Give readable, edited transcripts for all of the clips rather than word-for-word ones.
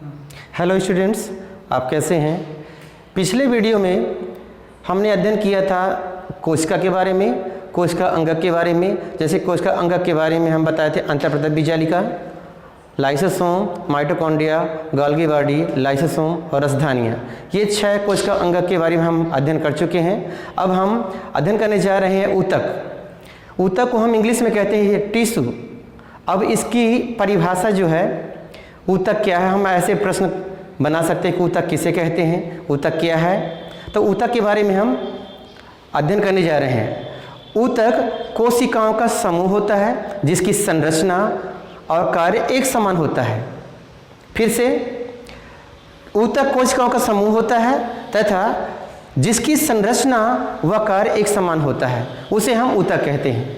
Hello students, आप कैसे हैं। पिछले वीडियो में हमने अध्ययन किया था कोशिका के बारे में, कोशिका अंगक के बारे में। जैसे कोशिका अंगक के बारे में हम बताए थे अंतःप्रदत्त बीजालिका, lysosome, mitochondria, Golgi body, lysosome और रसधानियाँ। ये 6 कोशिका अंगक के बारे में हम अध्ययन कर चुके हैं। अब हम अध्ययन करने जा रहे हैं ऊतक। ऊतक को हम इंग्लिश में कहते हैं टिश्यू। अब इसकी परिभाषा जो है, ऊतक क्या है, हम ऐसे प्रश्न बना सकते हैं कि ऊतक किसे कहते हैं, ऊतक क्या है। तो ऊतक के बारे में हम अध्ययन करने जा रहे हैं। ऊतक कोशिकाओं का समूह होता है जिसकी संरचना और कार्य एक समान होता है। फिर से, ऊतक कोशिकाओं का समूह होता है तथा जिसकी संरचना व कार्य एक समान होता है, उसे हम ऊतक कहते हैं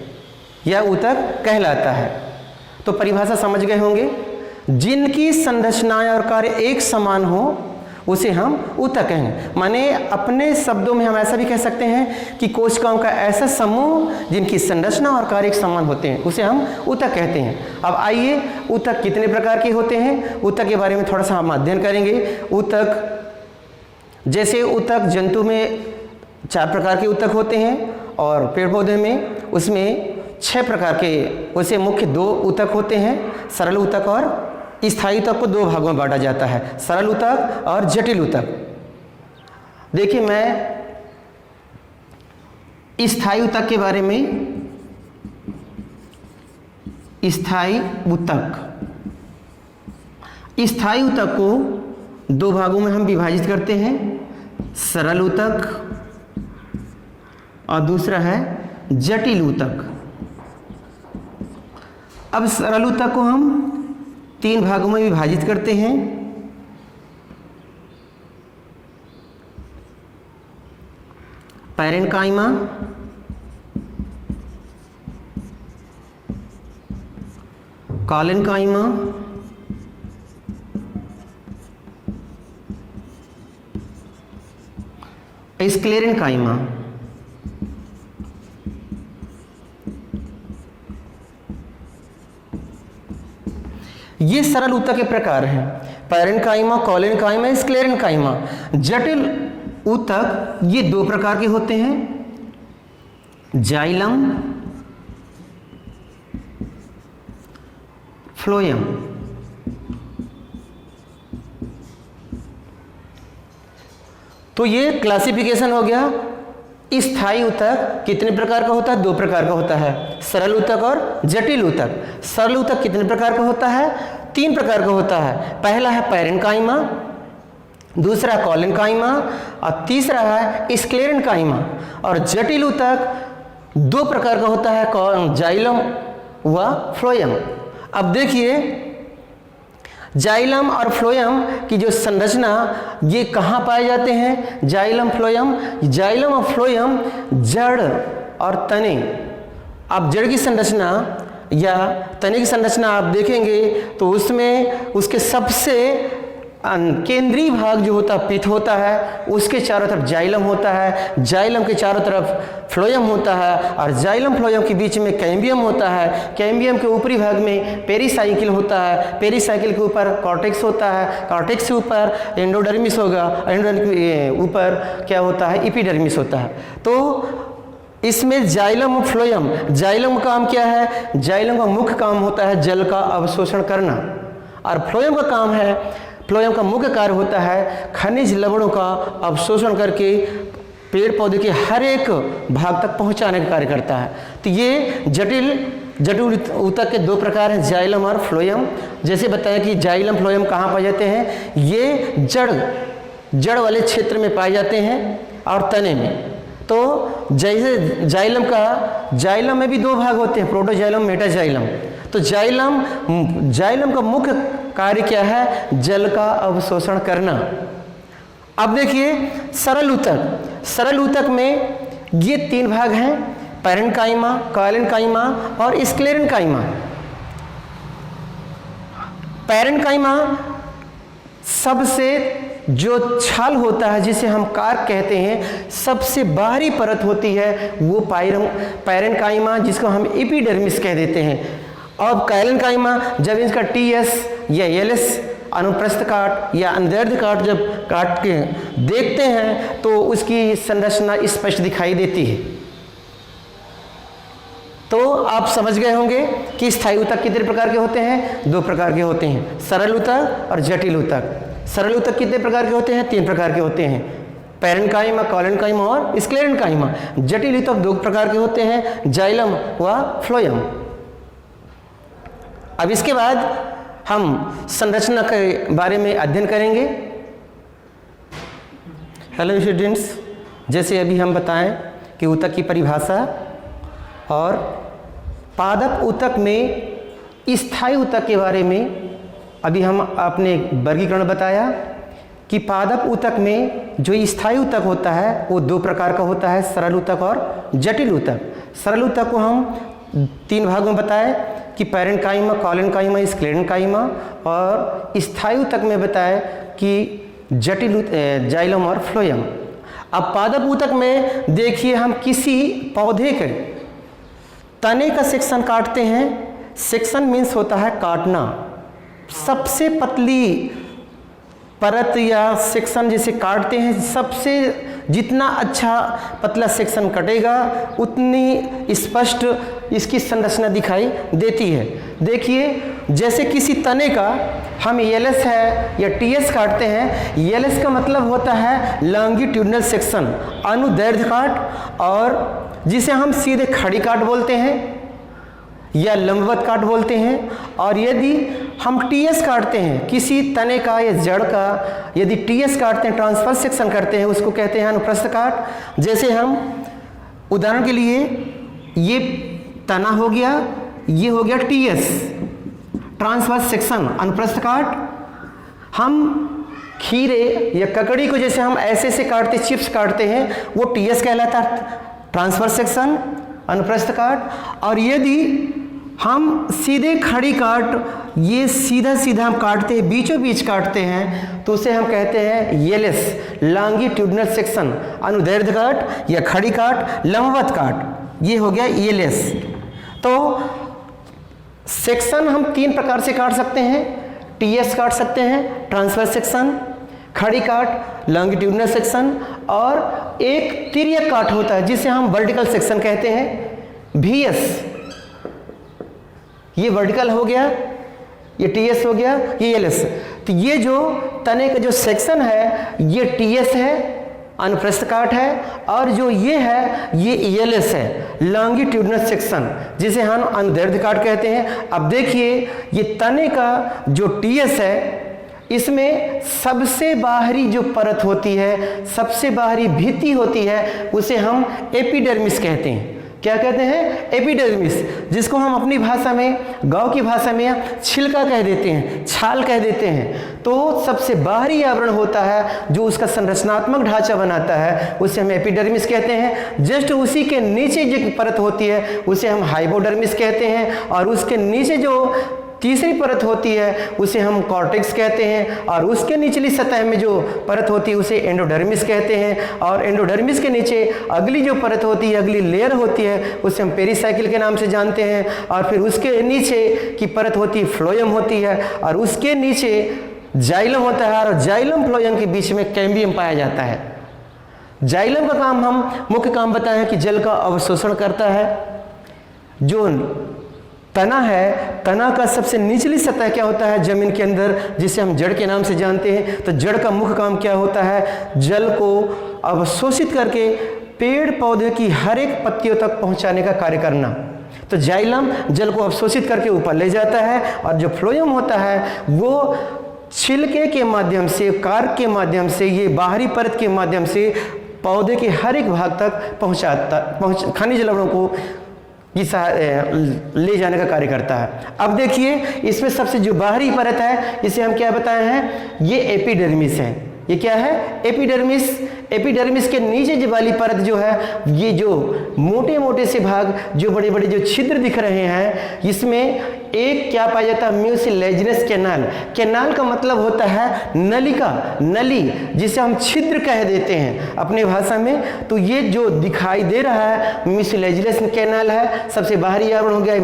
या ऊतक कहलाता है। तो परिभाषा समझ गए होंगे। जिनकी संरचनाएं और कार्य एक समान हो उसे हम ऊतक कहेंगे। माने अपने शब्दों में हम ऐसा भी कह सकते हैं कि कोशिकाओं का ऐसा समूह जिनकी संरचना और कार्य एक समान होते हैं, उसे हम ऊतक कहते हैं। अब आइए, ऊतक कितने प्रकार के होते हैं, ऊतक के बारे में थोड़ा सा हम अध्ययन करेंगे। ऊतक, जैसे ऊतक जंतु में 4 प्रकार के ऊतक होते हैं और पेड़ पौधे में उसमें 6 प्रकार के, उसे मुख्य 2 ऊतक होते हैं, सरल ऊतक और स्थायी ऊतक को 2 भागों में बांटा जाता है, सरल ऊतक और जटिल ऊतक। देखिए, मैं स्थायी ऊतक के बारे में, स्थायी ऊतक को 2 भागों में हम विभाजित करते हैं, सरल ऊतक और दूसरा है जटिल ऊतक। अब सरल ऊतक को हम 3 भागों में विभाजित करते हैं। Parenchyma, collenchyma, sclerenchyma. ये सरल ऊतक के प्रकार हैं, पैरेन्काइमा, कॉलेन्काइमा, स्क्लेरेन्काइमा। जटिल ऊतक ये 2 प्रकार के होते हैं, जाइलम, फ्लोएम। तो ये क्लासिफिकेशन हो गया। स्थायी ऊतक कितने प्रकार का होता है? 2 प्रकार का होता है, सरल ऊतक और जटिल ऊतक। सरल ऊतक कितने प्रकार का होता है? 3 प्रकार का होता है। पहला है पैरेन्काइमा, दूसरा कॉलेन्काइमा और तीसरा है स्क्लेरेन्काइमा। और जटिल ऊतक 2 प्रकार का होता है, जाइलम व फ्लोएम। अब देखिए, जाइलम और फ्लोएम की जो संरचना, ये कहाँ पाए जाते हैं? Xylem, phloem. जाइलम और फ्लोएम जड़ और तने। आप जड़ की संरचना या तने की संरचना आप देखेंगे तो उसमें उसके सबसे केंद्रीय भाग जो होता है, पित्त होता है, उसके चारों तरफ जाइलम होता है, जाइलम के चारों तरफ फ्लोएम होता है और जाइलम फ्लोएम के बीच में कैम्बियम होता है। कैम्बियम के ऊपरी भाग में पेरीसाइकिल होता है, पेरीसाइकिल के ऊपर कॉर्टेक्स होता है, कॉर्टेक्स से ऊपर एंडोडर्मिस होगा, एंडोडर्मिस के ऊपर क्या होता है? एपिडर्मिस होता है। तो इसमें जाइलम और फ्लोएम, जाइलम का काम क्या है? जाइलम का मुख्य काम होता है जल का अवशोषण करना, और फ्लोएम का काम है, फ्लोएम का मुख्य कार्य होता है खनिज लवणों का अवशोषण करके पेड़ पौधे के हर एक भाग तक पहुंचाने का कार्य करता है। तो ये जटिल ऊतक के 2 प्रकार हैं, जाइलम और फ्लोएम। जैसे बताया कि जाइलम फ्लोएम कहाँ पाए जाते हैं? ये जड़ वाले क्षेत्र में पाए जाते हैं और तने में। तो जैसे जाइलम में भी 2 भाग होते हैं, प्रोटोजाइलम, मेटाजाइलम। तो जाइलम का मुख्य कार्य क्या है? जल का अवशोषण करना। अब देखिए, सरल ऊतक में ये 3 भाग हैं, पैरेन्काइमा, कॉलेन्काइमा और स्क्लेरेन्काइमा। पैरेन्काइमा सबसे जो छाल होता है, जिसे हम कार्क कहते हैं, सबसे बाहरी परत होती है, वो पैरेन्काइमा, जिसको हम एपिडर्मिस कह देते हैं। अब कैलेन्काइमा, जब इसका TS या LS अनुप्रस्थ काट या अनुदैर्ध्य काट जब काट के देखते हैं तो उसकी संरचना स्पष्ट दिखाई देती है। तो आप समझ गए होंगे कि स्थायी ऊतक कितने प्रकार के होते हैं? 2 प्रकार के होते हैं, सरल ऊतक और जटिल ऊतक। सरल ऊतक कितने प्रकार के होते हैं? 3 प्रकार के होते हैं, पैरेन्काइमा, कॉलेन्काइमा और स्क्लेरेन्काइमा। जटिल ऊतक 2 प्रकार के होते हैं, जाइलम व फ्लोएम। अब इसके बाद हम संरचना के बारे में अध्ययन करेंगे। हेलो स्टूडेंट्स, जैसे अभी हम बताएं कि ऊतक की परिभाषा और पादप ऊतक में स्थायी ऊतक के बारे में अभी हम आपने वर्गीकरण बताया कि पादप ऊतक में जो स्थायी ऊतक होता है वो 2 प्रकार का होता है, सरल ऊतक और जटिल ऊतक। सरल ऊतक को हम 3 भागों में बताए कि पैरेन्काइमा, कॉलेन्काइमा, स्क्लेरेन्काइमा, और स्थायी ऊतक में बताए कि जटिल जाइलम और फ्लोएम। अब पादप ऊतक में देखिए, हम किसी पौधे के तने का सेक्शन काटते हैं। सेक्शन मीन्स होता है काटना। सबसे पतली परत या सेक्शन जिसे काटते हैं, सबसे जितना अच्छा पतला सेक्शन कटेगा उतनी स्पष्ट इसकी संरचना दिखाई देती है। देखिए, जैसे किसी तने का हम एलएस है या टीएस काटते हैं। एलएस का मतलब होता है लॉन्गिट्यूडनल सेक्शन, अनुदैर्ध्य काट, और जिसे हम सीधे खड़ी काट बोलते हैं या लंबवत काट बोलते हैं। और यदि हम टीएस काटते हैं किसी तने का या जड़ का, यदि टीएस काटते हैं, ट्रांसवर्स सेक्शन करते हैं, उसको कहते हैं अनुप्रस्थ काट। जैसे हम उदाहरण के लिए, ये तना हो गया, ये हो गया टीएस, ट्रांसवर्स सेक्शन, अनुप्रस्थ काट। हम खीरे या ककड़ी को जैसे हम ऐसे से काटते, चिप्स काटते हैं, वो टीएस कहलाता है, ट्रांसवर्स सेक्शन, अनुप्रस्थ काट। और यदि हम सीधे खड़ी काट, ये सीधा सीधा हम काटते हैं, बीचों बीच काटते हैं, तो उसे हम कहते हैं एलएस, लॉन्गिट्यूडनल सेक्शन, अनुदैर्ध्य काट या खड़ी काट, लंबवत काट। ये हो गया एलएस। तो सेक्शन हम 3 प्रकार से काट सकते हैं। टीएस काट सकते हैं, ट्रांसवर्स सेक्शन, खड़ी काट, लॉन्गिट्यूडनल सेक्शन, और एक तिर्यक काट होता है जिसे हम वर्टिकल सेक्शन कहते हैं, वीएस। ये वर्टिकल हो गया, ये टीएस हो गया, ये एलएस। तो ये जो तने का जो सेक्शन है ये टीएस है, अनुप्रस्थ काट है, और जो ये है ये एलएस है, लॉन्गिट्यूडनल सेक्शन, जिसे हम अनुदैर्ध्य काट कहते हैं। अब देखिए, ये तने का जो टीएस है, इसमें सबसे बाहरी जो परत होती है, सबसे बाहरी भित्ति होती है, उसे हम एपिडर्मिस कहते हैं। क्या कहते हैं? एपिडर्मिस, जिसको हम अपनी भाषा में, गांव की भाषा में छिलका कह देते हैं, छाल कह देते हैं। तो सबसे बाहरी आवरण होता है जो उसका संरचनात्मक ढांचा बनाता है, उसे हम एपिडर्मिस कहते हैं। जस्ट उसी के नीचे जो परत होती है उसे हम हाइपोडर्मिस कहते हैं, और उसके नीचे जो तीसरी परत होती है उसे हम कॉर्टेक्स कहते हैं, और उसके निचली सतह में जो परत होती है उसे एंडोडर्मिस कहते हैं, और एंडोडर्मिस के नीचे अगली जो परत होती है, अगली लेयर होती है, उसे हम पेरिसाइकिल के नाम से जानते हैं। और फिर उसके नीचे की परत होती है फ्लोएम होती है, और उसके नीचे जाइलम होता है, और जाइलम फ्लोएम के बीच में कैम्बियम पाया जाता है। जाइलम का काम, हम मुख्य काम बताएं कि जल का अवशोषण करता है। जो तना है, तना का सबसे निचली सतह क्या होता है जमीन के अंदर, जिसे हम जड़ के नाम से जानते हैं। तो जड़ का मुख्य काम क्या होता है? जल को अवशोषित करके पेड़ पौधे की हर एक पत्तियों तक पहुंचाने का कार्य करना। तो जाइलम जल को अवशोषित करके ऊपर ले जाता है, और जो फ्लोएम होता है वो छिलके के माध्यम से, कार्क के माध्यम से, ये बाहरी परत के माध्यम से पौधे के हर एक भाग तक खनिज लवणों को ले जाने का कार्य करता है। अब देखिए, इसमें सबसे जो बाहरी परत है इसे हम क्या बताए हैं? ये एपिडर्मिस है। ये क्या है? एपिडर्मिस। एपिडर्मिस के नीचे जो वाली परत जो है, ये जो मोटे मोटे से भाग, जो बड़े बड़े जो छिद्र दिख रहे हैं, इसमें एक क्या पाया जाता है, म्यूसिलेजिनस कैनाल। कैनाल का मतलब होता है नलिका, नली, जिसे हम छिद्र कह देते हैं अपने भाषा में। तो ये जो दिखाई दे रहा है म्यूसिलेजिनस कैनाल है। सबसे बाहरी आवरण हो गया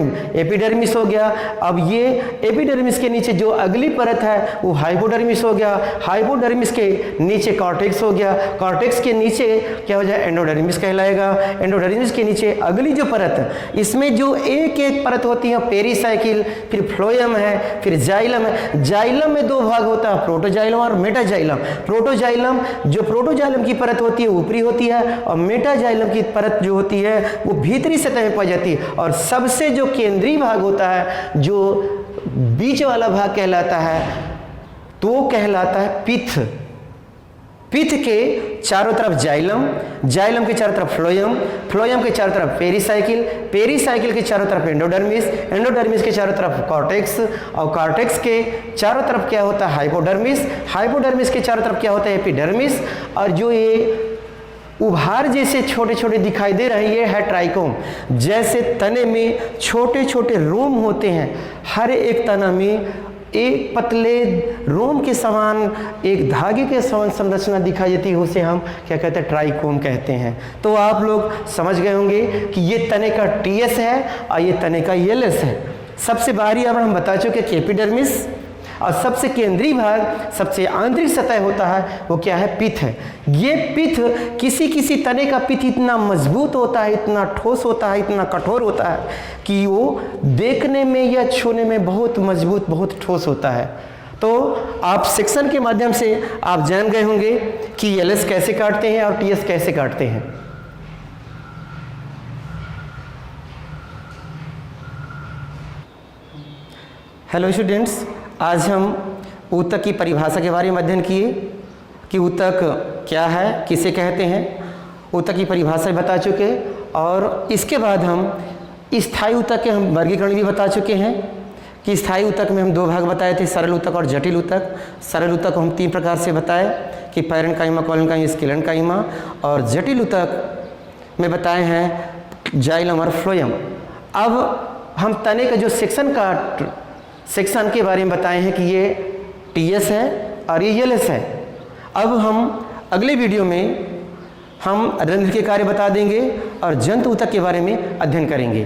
एपिडर्मिस हो गया। अब ये एपिडर्मिस के नीचे जो अगली परत है वो हाइपोडर्मिस हो गया। हाइपोडर्मिस के नीचे कॉर्टेक्स हो गया। कॉर्टेक्स के नीचे क्या हो जाए, एंडोडर्मिस कहलाएगा। एंडोडर्मिस के नीचे अगली जो परत, इसमें जो एक एक परत होती है, पेरीसाइकिल, फिर फ्लोएम है, फिर जाइलम है। जाइलम में दो भाग होता है, प्रोटोजाइलम और मेटाजाइलम। प्रोटोजाइलम, जो प्रोटोजाइलम की परत होती है ऊपरी होती है, और मेटाजाइलम की परत जो होती है वो भीतरी सतह में पाई जाती है। और सबसे जो केंद्रीय भाग होता है, जो बीच वाला भाग कहलाता है, तो कहलाता है पिथ। पिथ के चारों तरफ जाइलम, जाइलम के चारों तरफ फ्लोएम, फ्लोएम के चारों तरफ पेरीसाइकिल, पेरीसाइकिल के चारों तरफ एंडोडर्मिस, एंडोडर्मिस के चारों तरफ कॉर्टेक्स, और कॉर्टेक्स के चारों तरफ क्या होता है, हाइपोडर्मिस, हाइपोडर्मिस के चारों तरफ क्या होता है, एपिडर्मिस। और जो ये उभार जैसे छोटे छोटे दिखाई दे रहे हैं, ये है ट्राइकोम। जैसे तने में छोटे छोटे रोम होते हैं, हर एक तना में एक पतले रोम के समान, एक धागे के समान संरचना दिखाई देती है, उसे हम क्या कहते हैं, ट्राइकोम कहते हैं। तो आप लोग समझ गए होंगे कि ये तने का टीएस है और ये तने का एलएस है। सबसे बाहरी आवरण हम बता चुके कि एपिडर्मिस, और सबसे केंद्रीय भाग, सबसे आंतरिक सतह होता है, वो क्या है, पिथ है। ये पिथ, किसी किसी तने का पिथ इतना मजबूत होता है, इतना ठोस होता है, इतना कठोर होता है कि वो देखने में या छूने में बहुत मजबूत, बहुत ठोस होता है। तो आप सेक्शन के माध्यम से आप जान गए होंगे कि एलएस कैसे काटते हैं और टीएस कैसे काटते हैं। हेलो स्टूडेंट्स, आज हम ऊतक की परिभाषा के बारे में अध्ययन किए कि ऊतक क्या है, किसे कहते हैं। ऊतक की परिभाषा बता चुके, और इसके बाद हम स्थायी ऊतक के हम वर्गीकरण भी बता चुके हैं कि स्थायी ऊतक में हम दो भाग बताए थे, सरल ऊतक और जटिल ऊतक। सरल ऊतक को हम तीन प्रकार से बताए कि पैरेन्काइमा, कोलेन्काइमा, स्क्लेरेन्काइमा, और जटिल ऊतक में बताए हैं जाइलम और फ्लोएम। अब हम तने का जो सेक्शन के बारे में बताए हैं कि ये टीएस है और ये एलएस है। अब हम अगले वीडियो में हम रंध्र के कार्य बता देंगे और जंतु ऊतक के बारे में अध्ययन करेंगे।